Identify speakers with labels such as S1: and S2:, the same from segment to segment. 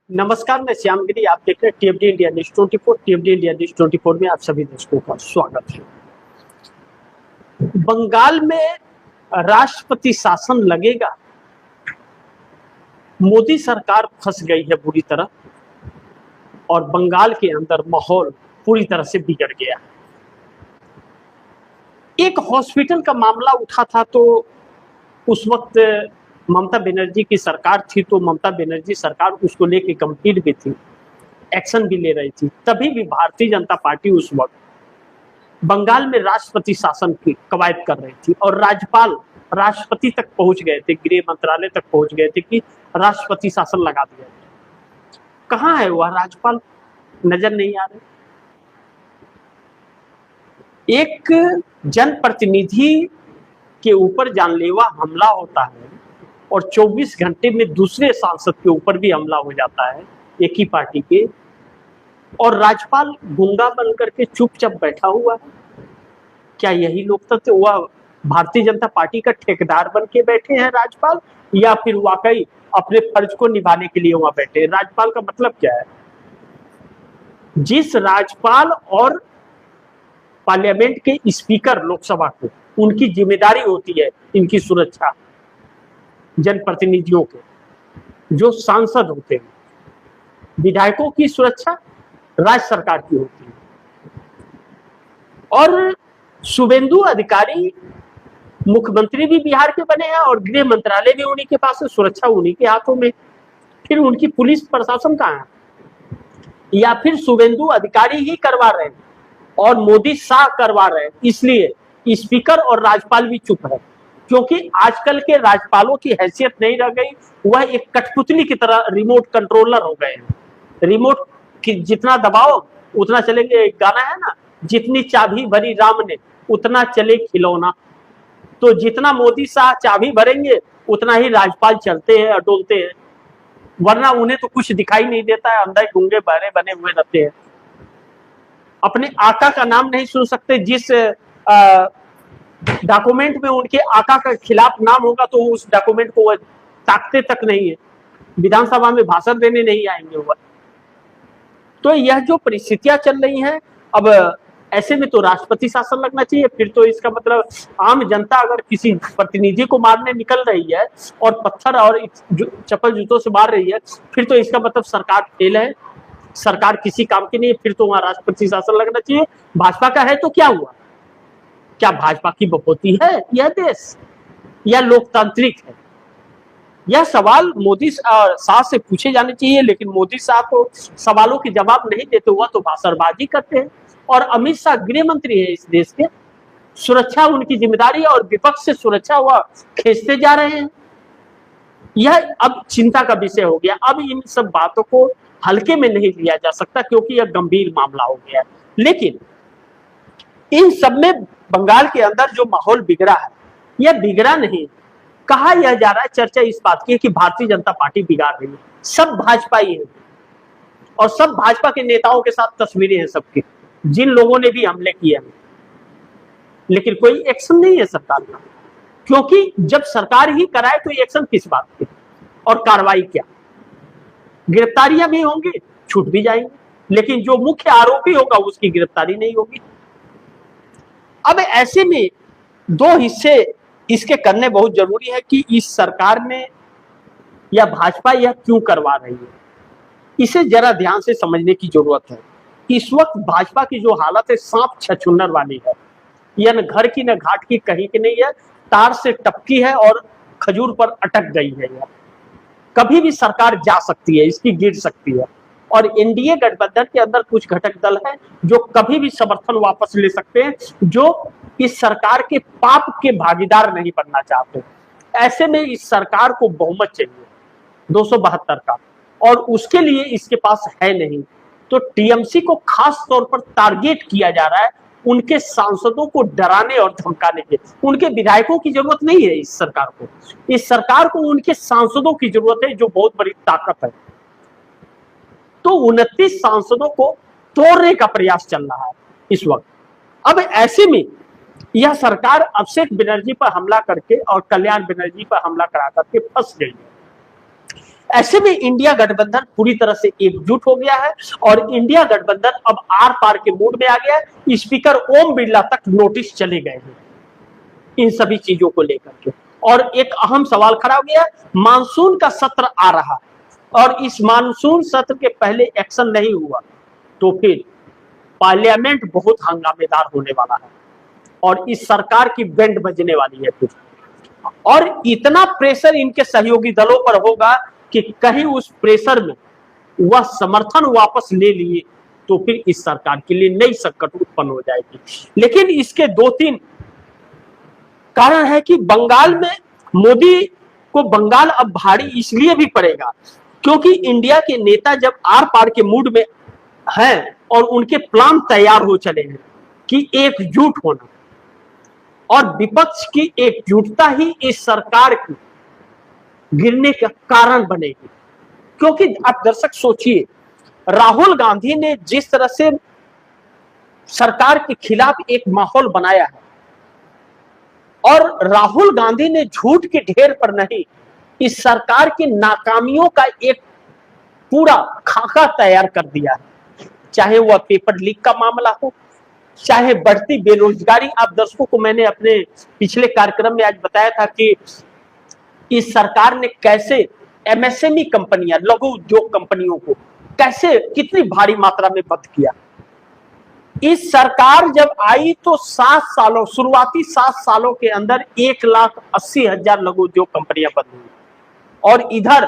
S1: नमस्कार, मैं श्यामगिरी। आप देख रहे हैं टीएफडी इंडिया न्यूज 24। टीएफडी इंडिया न्यूज 24 में आप सभी दर्शकों का स्वागत है। बंगाल में राष्ट्रपति शासन लगेगा। मोदी सरकार फंस गई है बुरी तरह और बंगाल के अंदर माहौल पूरी तरह से बिगड़ गया। एक हॉस्पिटल का मामला उठा था तो उस वक्त ममता बनर्जी की सरकार थी, तो ममता बनर्जी सरकार उसको लेके गंभीर भी थी, एक्शन भी ले रही थी। तभी भी भारतीय जनता पार्टी उस वक्त बंगाल में राष्ट्रपति शासन की कवायद कर रही थी और राज्यपाल राष्ट्रपति तक पहुंच गए थे, गृह मंत्रालय तक पहुंच गए थे कि राष्ट्रपति शासन लगा दिया। कहाँ है वह राज्यपाल? नजर नहीं आ रहे। एक जनप्रतिनिधि के ऊपर जानलेवा हमला होता है और 24 घंटे में दूसरे सांसद के ऊपर भी हमला हो जाता है, एक ही पार्टी के, और राज्यपाल गूंगा बन करके चुपचाप बैठा हुआ है। क्या यही लोकतंत्र? वह भारतीय जनता पार्टी का ठेकेदार बन के बैठे हैं राज्यपाल, या फिर वाकई अपने फर्ज को निभाने के लिए वहां बैठे हैं? राज्यपाल का मतलब क्या है? जिस राज्यपाल और पार्लियामेंट के स्पीकर लोकसभा को, उनकी जिम्मेदारी होती है इनकी सुरक्षा, जनप्रतिनिधियों के जो सांसद होते हैं, विधायकों की सुरक्षा राज्य सरकार की होती है। और शुभेंदु अधिकारी मुख्यमंत्री भी बिहार के बने हैं और गृह मंत्रालय भी उन्हीं के पास है, सुरक्षा उन्हीं के हाथों में। फिर उनकी पुलिस प्रशासन कहाँ है? या फिर शुभेंदु अधिकारी ही करवा रहे हैं और मोदी शाह करवा रहे हैं, इसलिए स्पीकर और राज्यपाल भी चुप है, क्योंकि आजकल के राज्यपालों की हैसियत नहीं रह गई। वह एक कठपुतली की तरह रिमोट कंट्रोलर हो गए हैं। रिमोट की जितना दबाओ उतना चलेंगे। एक गाना है ना, जितनी चाबी भरी राम ने उतना चले खिलौना। तो जितना मोदी शाह चाबी भरेंगे उतना ही राज्यपाल चलते हैं, डोलते हैं, वरना उन्हें तो कुछ दिखाई नहीं देता है, अंदर गूंगे बहरे बने हुए रहते हैं। अपने आका का नाम नहीं सुन सकते। जिस डॉक्यूमेंट में उनके आका का खिलाफ नाम होगा तो उस डॉक्यूमेंट को वह ताकते तक नहीं है, विधानसभा में भाषण देने नहीं आएंगे वह। तो यह जो परिस्थितियां चल रही हैं, अब ऐसे में तो राष्ट्रपति शासन लगना चाहिए। फिर तो इसका मतलब आम जनता अगर किसी प्रतिनिधि को मारने निकल रही है और पत्थर और चप्पल जूतों से मार रही है, फिर तो इसका मतलब सरकार फेल है, सरकार किसी काम की नहीं है। फिर तो वहां राष्ट्रपति शासन लगना चाहिए। भाजपा का है तो क्या हुआ? क्या भाजपा की बपौती है यह देश, या लोकतांत्रिक है? यह सवाल मोदी शाह से पूछे जाने चाहिए, लेकिन मोदी शाह तो सवालों के जवाब नहीं देते, हुआ तो भाषणबाजी करते हैं। और अमित शाह गृह मंत्री है इस देश के, सुरक्षा उनकी जिम्मेदारी है और विपक्ष से सुरक्षा हुआ खींचते जा रहे हैं। यह अब चिंता का विषय हो गया। अब इन सब बातों को हल्के में नहीं लिया जा सकता, क्योंकि यह गंभीर मामला हो गया है। लेकिन इन सब में बंगाल के अंदर जो माहौल बिगड़ा है, यह बिगड़ा नहीं, कहा यह जा रहा है, चर्चा इस बात की है कि भारतीय जनता पार्टी बिगाड़ रही है। सब भाजपा ही है और सब भाजपा के नेताओं के साथ तस्वीरें हैं सबकी, जिन लोगों ने भी हमले किए हैं, लेकिन कोई एक्शन नहीं है सरकार का। क्योंकि जब सरकार ही कराए तो एक्शन किस बात की और कार्रवाई क्या? गिरफ्तारियां भी होंगी, छूट भी जाएंगे, लेकिन जो मुख्य आरोपी होगा उसकी गिरफ्तारी नहीं होगी। अब ऐसे में दो हिस्से इसके करने बहुत जरूरी है कि इस सरकार ने या भाजपा यह क्यों करवा रही है, इसे जरा ध्यान से समझने की जरूरत है। इस वक्त भाजपा की जो हालत है, सांप छछूंदर वाली है। यह न घर की न घाट की, कहीं की नहीं है, तार से टपकी है और खजूर पर अटक गई है। यह कभी भी सरकार जा सकती है, इसकी गिर सकती है। और एनडीए गठबंधन के अंदर कुछ घटक दल हैं जो कभी भी समर्थन वापस ले सकते हैं, जो इस सरकार के पाप के भागीदार नहीं बनना चाहते। ऐसे में इस सरकार को बहुमत चाहिए 272 का, और उसके लिए इसके पास है नहीं। तो टीएमसी को खास तौर पर टारगेट किया जा रहा है, उनके सांसदों को डराने और धमकाने के। उनके विधायकों की जरूरत नहीं है इस सरकार को, इस सरकार को उनके सांसदों की जरूरत है, जो बहुत बड़ी ताकत है। तो 29 सांसदों को तोड़ने का प्रयास चल रहा है इस वक्त। अब ऐसे में यह सरकार अभिषेक बनर्जी पर हमला करके और कल्याण बनर्जी पर हमला करा करके फंस गई है। ऐसे में इंडिया गठबंधन पूरी तरह से एकजुट हो गया है और इंडिया गठबंधन अब आर पार के मूड में आ गया है। स्पीकर ओम बिरला तक नोटिस चले गए हैं इन सभी चीजों को लेकर के। और एक अहम सवाल खड़ा हो गया, मानसून का सत्र आ रहा है और इस मानसून सत्र के पहले एक्शन नहीं हुआ तो फिर पार्लियामेंट बहुत हंगामेदार होने वाला है और इस सरकार की बैंड बजने वाली है फिर। और इतना प्रेशर इनके सहयोगी दलों पर होगा कि कहीं उस प्रेशर में वह समर्थन वापस ले लिए तो फिर इस सरकार के लिए नई संकट उत्पन्न हो जाएगी। लेकिन इसके 2-3 कारण है कि बंगाल में मोदी को बंगाल अब भारी इसलिए भी पड़ेगा क्योंकि इंडिया के नेता जब आर पार के मूड में हैं और उनके प्लान तैयार हो चले हैं कि एकजुट होना और विपक्ष की एकजुटता ही इस सरकार की गिरने का कारण बनेगी। क्योंकि आप दर्शक सोचिए, राहुल गांधी ने जिस तरह से सरकार के खिलाफ एक माहौल बनाया है और राहुल गांधी ने झूठ के ढेर पर नहीं, इस सरकार की नाकामियों का एक पूरा खाका तैयार कर दिया है। चाहे वह पेपर लीक का मामला हो, चाहे बढ़ती बेरोजगारी। आप दर्शकों को मैंने अपने पिछले कार्यक्रम में आज बताया था कि इस सरकार ने कैसे एमएसएमई कंपनियां, लघु उद्योग कंपनियों को कैसे कितनी भारी मात्रा में बंद किया। इस सरकार जब आई तो 7 सालों, शुरुआती 7 सालों के अंदर 1,80,000 लघु उद्योग कंपनियां बंद हुई और इधर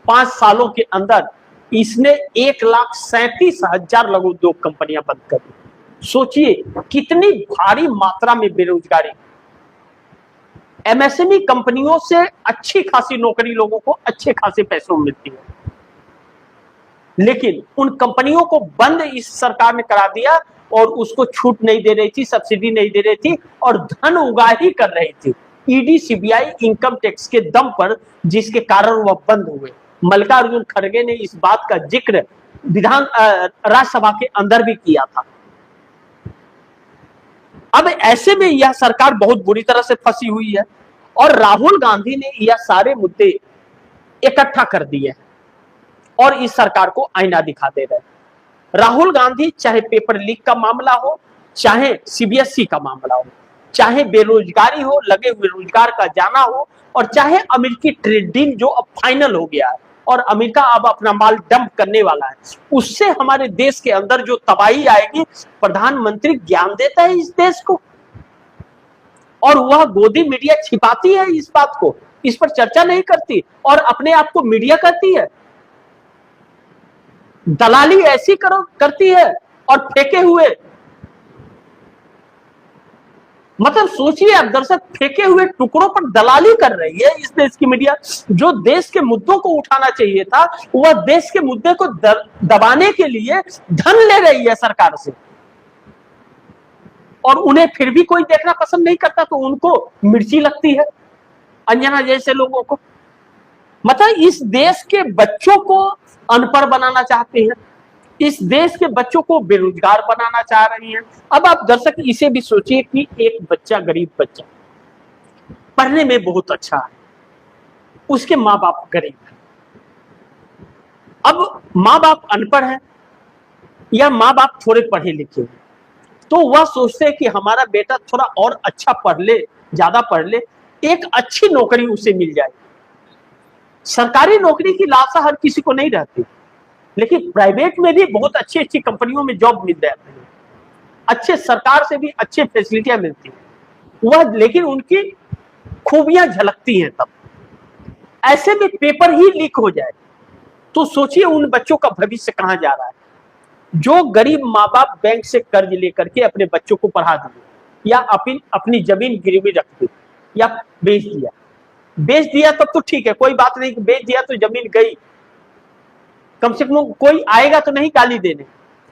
S1: 5 सालों के अंदर इसने 1,37,000 लघु उद्योग कंपनियां बंद कर दी। सोचिए कितनी भारी मात्रा में बेरोजगारी। एमएसएमई कंपनियों से अच्छी खासी नौकरी लोगों को अच्छे खासे पैसों में मिलती है, लेकिन उन कंपनियों को बंद इस सरकार ने करा दिया और उसको छूट नहीं दे रही थी, सब्सिडी नहीं दे रही थी और धन उगाही कर रही थी ईडी सीबीआई इनकम टैक्स के दम पर, जिसके कारण वह बंद हुए। मल्लिकार्जुन खड़गे ने इस बात का जिक्र राज्यसभा के अंदर भी किया था। अब ऐसे में यह सरकार बहुत बुरी तरह से फंसी हुई है और राहुल गांधी ने यह सारे मुद्दे इकट्ठा कर दिए और इस सरकार को आईना दिखा दे रहे हैं। राहुल गांधी चाहे पेपर लीक का मामला हो, चाहे सीबीएसई का मामला हो, चाहे बेरोजगारी हो, लगे हुए रोजगार का जाना हो और चाहे अमेरिकी ट्रेड डील जो अब फाइनल हो गया है और अमेरिका अब अपना माल डंप करने वाला है, उससे हमारे देश के अंदर जो तबाही आएगी, प्रधानमंत्री ज्ञान देता है इस देश को और वह गोदी मीडिया छिपाती है इस बात को, इस पर चर्चा नहीं करती और अपने आप को मीडिया करती है। दलाली ऐसी करती है और फेंके हुए, मतलब सोचिए आप दर्शक, फेंके हुए टुकड़ों पर दलाली कर रही है इस देश की मीडिया। जो देश के मुद्दों को उठाना चाहिए था वह देश के मुद्दे को दबाने के लिए धन ले रही है सरकार से और उन्हें फिर भी कोई देखना पसंद नहीं करता तो उनको मिर्ची लगती है, अंजना जैसे लोगों को। मतलब इस देश के बच्चों को अनपढ़ बनाना चाहते हैं, इस देश के बच्चों को बेरोजगार बनाना चाह रही हैं। अब आप दर्शक इसे भी सोचिए कि एक बच्चा, गरीब बच्चा, पढ़ने में बहुत अच्छा है, उसके माँ बाप गरीब हैं। अब माँ बाप अनपढ़ हैं या माँ बाप थोड़े पढ़े लिखे हैं तो वह सोचते हैं कि हमारा बेटा थोड़ा और अच्छा पढ़ ले, ज्यादा पढ़ ले, एक अच्छी नौकरी उसे मिल जाए। सरकारी नौकरी की लालसा हर किसी को नहीं रहती, लेकिन प्राइवेट में भी बहुत अच्छी अच्छी कंपनियों में जॉब मिल जाती है, अच्छे सरकार से भी अच्छे फैसिलिटियां मिलती हैं वह, लेकिन उनकी खूबियां झलकती हैं तब। ऐसे में पेपर ही लीक हो जाए तो सोचिए उन बच्चों का भविष्य कहां जा रहा है। जो गरीब माँ बाप बैंक से कर्ज लेकर के अपने बच्चों को पढ़ा दिए या अपनी जमीन गिरवी रख दी या बेच दिया तब तो ठीक है, कोई बात नहीं, बेच दिया तो जमीन गई, कम से कम कोई आएगा तो नहीं गाली देने।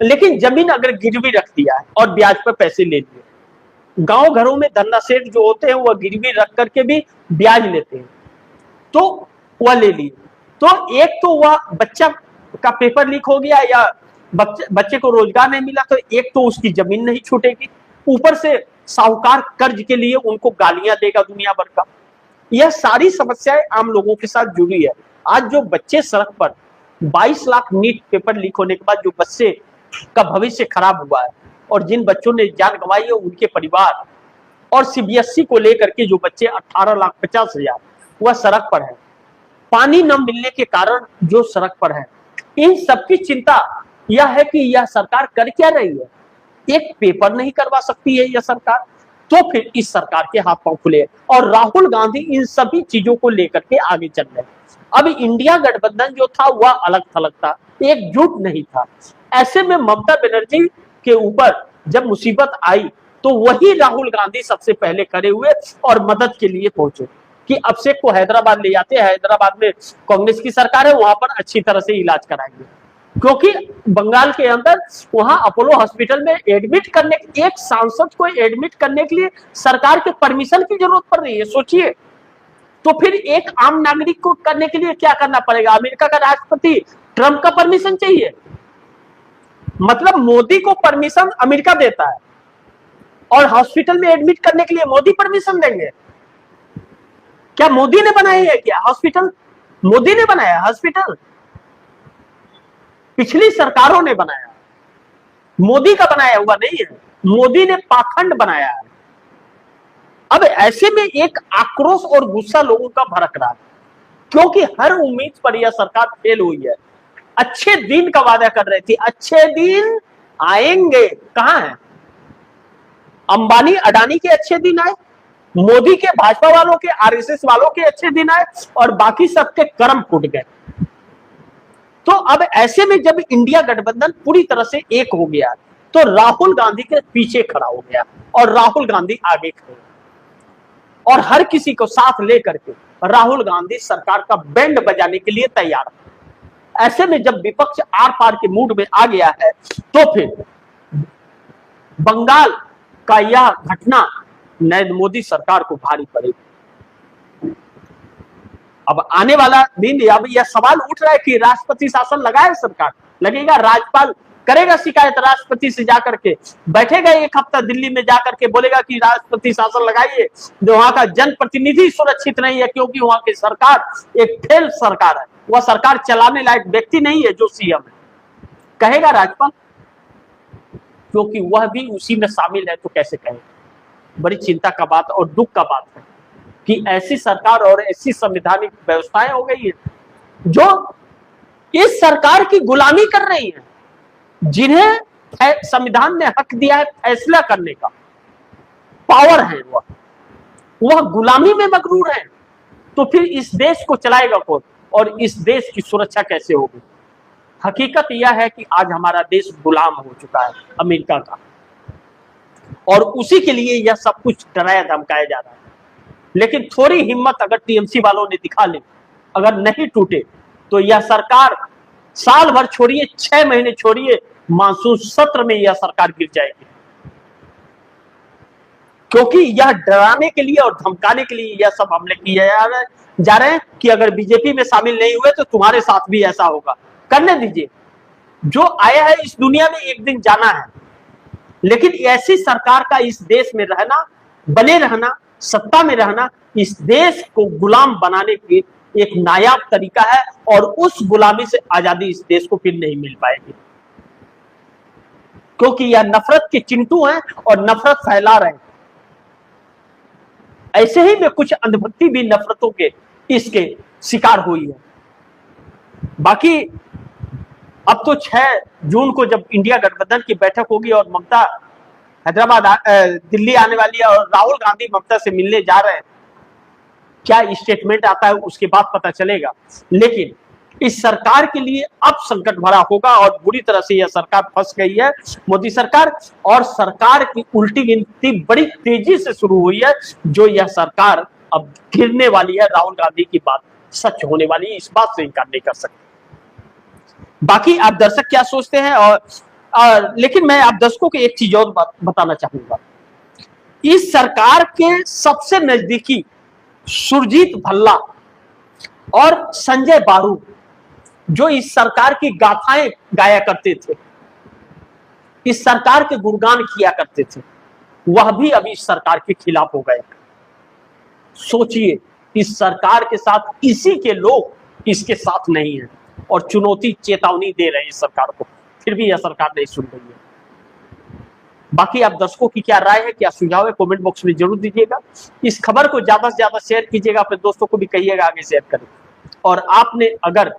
S1: लेकिन जमीन अगर गिरवी रख दिया है और ब्याज पर पैसे ले लिए, गांव घरों में धन्ना सेठ जो होते हैं वह गिरवी रख करके भी ब्याज लेते हैं, तो वह ले लिए तो एक तो वह बच्चा का पेपर लीक हो गया या बच्चे को रोजगार नहीं मिला तो एक तो उसकी जमीन नहीं छूटेगी, ऊपर से साहूकार कर्ज के लिए उनको गालियां देगा दुनिया भर का। यह सारी समस्याएं आम लोगों के साथ जुड़ी है आज जो बच्चे सड़क पर 22 लाख नीट पेपर लीक होने के बाद जो बच्चे का भविष्य खराब हुआ है और जिन बच्चों ने जान गंवाई है उनके परिवार, और सीबीएसई को लेकर के जो बच्चे 18,50,000 वह सड़क पर है, पानी न मिलने के कारण जो सड़क पर है, इन सबकी चिंता यह है कि यह सरकार कर क्या रही है। एक पेपर नहीं करवा सकती है यह सरकार, तो फिर इस सरकार के हाथ पांव खुले। और राहुल गांधी इन सभी चीजों को लेकर के आगे चल रहे हैं। अब इंडिया गठबंधन जो था वह अलग थलग था, एकजुट नहीं था। ऐसे में ममता बनर्जी के ऊपर जब मुसीबत आई तो वही राहुल गांधी सबसे पहले खड़े हुए और मदद के लिए पहुंचे कि अभिषेक को हैदराबाद ले जाते हैं, हैदराबाद में कांग्रेस की सरकार है, वहां पर अच्छी तरह से इलाज कराएंगे। क्योंकि बंगाल के अंदर वहां अपोलो हॉस्पिटल में एडमिट करने, एक सांसद को एडमिट करने के लिए सरकार के परमिशन की जरूरत पड़ रही है, सोचिए। तो फिर एक आम नागरिक को करने के लिए क्या करना पड़ेगा? अमेरिका का राष्ट्रपति ट्रंप का परमिशन चाहिए, मतलब मोदी को परमिशन अमेरिका देता है और हॉस्पिटल में एडमिट करने के लिए मोदी परमिशन देंगे। क्या मोदी ने बनाई है क्या हॉस्पिटल? मोदी ने बनाया हॉस्पिटल? पिछली सरकारों ने बनाया, मोदी का बनाया हुआ नहीं है। मोदी ने पाखंड बनाया है। अब ऐसे में एक आक्रोश और गुस्सा लोगों का भड़क रहा है, क्योंकि हर उम्मीद पर यह सरकार फेल हुई है। अच्छे दिन का वादा कर रही थी, अच्छे दिन आएंगे, कहां है? अंबानी अडानी के अच्छे दिन आए, मोदी के भाजपा वालों के, आरएसएस वालों के अच्छे दिन आए, और बाकी सबके कर्म फूट गए। तो अब ऐसे में जब इंडिया गठबंधन पूरी तरह से एक हो गया तो राहुल गांधी के पीछे खड़ा हो गया और राहुल गांधी आगे खड़े और हर किसी को साथ लेकर के राहुल गांधी सरकार का बैंड बजाने के लिए तैयार है। ऐसे में जब विपक्ष आर पार के मूड में आ गया है तो फिर बंगाल का यह घटना नरेंद्र मोदी सरकार को भारी पड़ेगी। अब आने वाला दिन, अब यह सवाल उठ रहा है कि राष्ट्रपति शासन लगाए सरकार, लगेगा? राज्यपाल करेगा शिकायत राष्ट्रपति से जाकर के, बैठेगा एक हफ्ता दिल्ली में जाकर के, बोलेगा कि राष्ट्रपति शासन लगाइए। वहां का जनप्रतिनिधि सुरक्षित नहीं है, क्योंकि वहां की सरकार एक फेल सरकार है, वह सरकार चलाने लायक व्यक्ति नहीं है जो सीएम है। कहेगा राज्यपाल? क्योंकि वह भी उसी में शामिल है, तो कैसे कहेगा? बड़ी चिंता का बात और दुख का बात है कि ऐसी सरकार और ऐसी संवैधानिक व्यवस्थाएं हो गई है जो इस सरकार की गुलामी कर रही है, जिन्हें संविधान ने हक दिया है फैसला करने का, पावर है, वह गुलामी में मगरूर है। तो फिर इस देश को चलाएगा कौन और इस देश की सुरक्षा कैसे होगी? हकीकत यह है कि आज हमारा देश गुलाम हो चुका है अमेरिका का, और उसी के लिए यह सब कुछ डराया धमकाया जा रहा है। लेकिन थोड़ी हिम्मत अगर टीएमसी वालों ने दिखा ली, अगर नहीं टूटे, तो यह सरकार साल भर छोड़िए, 6 महीने छोड़िए, मानसून सत्र में यह सरकार गिर जाएगी। क्योंकि यह डराने के लिए और धमकाने के लिए यह सब हमले किए जा रहे हैं कि अगर बीजेपी में शामिल नहीं हुए तो तुम्हारे साथ भी ऐसा होगा। करने दीजिए, जो आया है इस दुनिया में एक दिन जाना है। लेकिन ऐसी सरकार का इस देश में रहना, बने रहना, सत्ता में रहना, इस देश को गुलाम बनाने की एक नायाब तरीका है, और उस गुलामी से आजादी इस देश को फिर नहीं मिल पाएगी। क्योंकि यह नफरत के चिंटू हैं और नफरत फैला रहे हैं। ऐसे ही में कुछ अंधभक्ति भी नफरतों के इसके शिकार हुई है। बाकी अब तो 6 जून को जब इंडिया गठबंधन की बैठक होगी और ममता हैदराबाद दिल्ली आने वाली है और राहुल गांधी ममता से मिलने जा रहे हैं, क्या स्टेटमेंट आता है उसके बाद पता चलेगा। लेकिन इस सरकार के लिए अब संकट भरा होगा और बुरी तरह से यह सरकार फंस गई है, मोदी सरकार। और सरकार की उल्टी गिनती बड़ी तेजी से शुरू हुई है, जो यह सरकार अब गिरने वाली है। राहुल गांधी की बात सच होने वाली है, इस बात से इनकार नहीं कर सकते। बाकी आप दर्शक क्या सोचते हैं? और लेकिन मैं आप दर्शकों को एक चीज और बताना चाहूंगा। इस सरकार के सबसे नजदीकी सुरजीत भल्ला और संजय बारू, जो इस सरकार की गाथाएं गाया करते थे, इस सरकार के गुणगान किया करते थे, वह भी अभी इस सरकार के खिलाफ हो गए। सोचिए, इस सरकार के साथ इसी के लोग इसके साथ नहीं है और चुनौती चेतावनी दे रहे हैं सरकार को, फिर भी यह सरकार नहीं सुन रही है। बाकी आप दर्शकों की क्या राय है, क्या सुझाव है, कमेंट बॉक्स में जरूर दीजिएगा। इस खबर को ज्यादा से ज्यादा शेयर कीजिएगा, अपने दोस्तों को भी कहिएगा आगे शेयर करें। और आपने अगर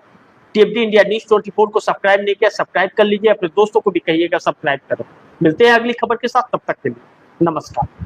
S1: टीएफडी इंडिया न्यूज 24 को सब्सक्राइब नहीं किया, सब्सक्राइब कर लीजिए, अपने दोस्तों को भी कहिएगा सब्सक्राइब करें। मिलते हैं अगली खबर के साथ, तब तक के लिए नमस्कार।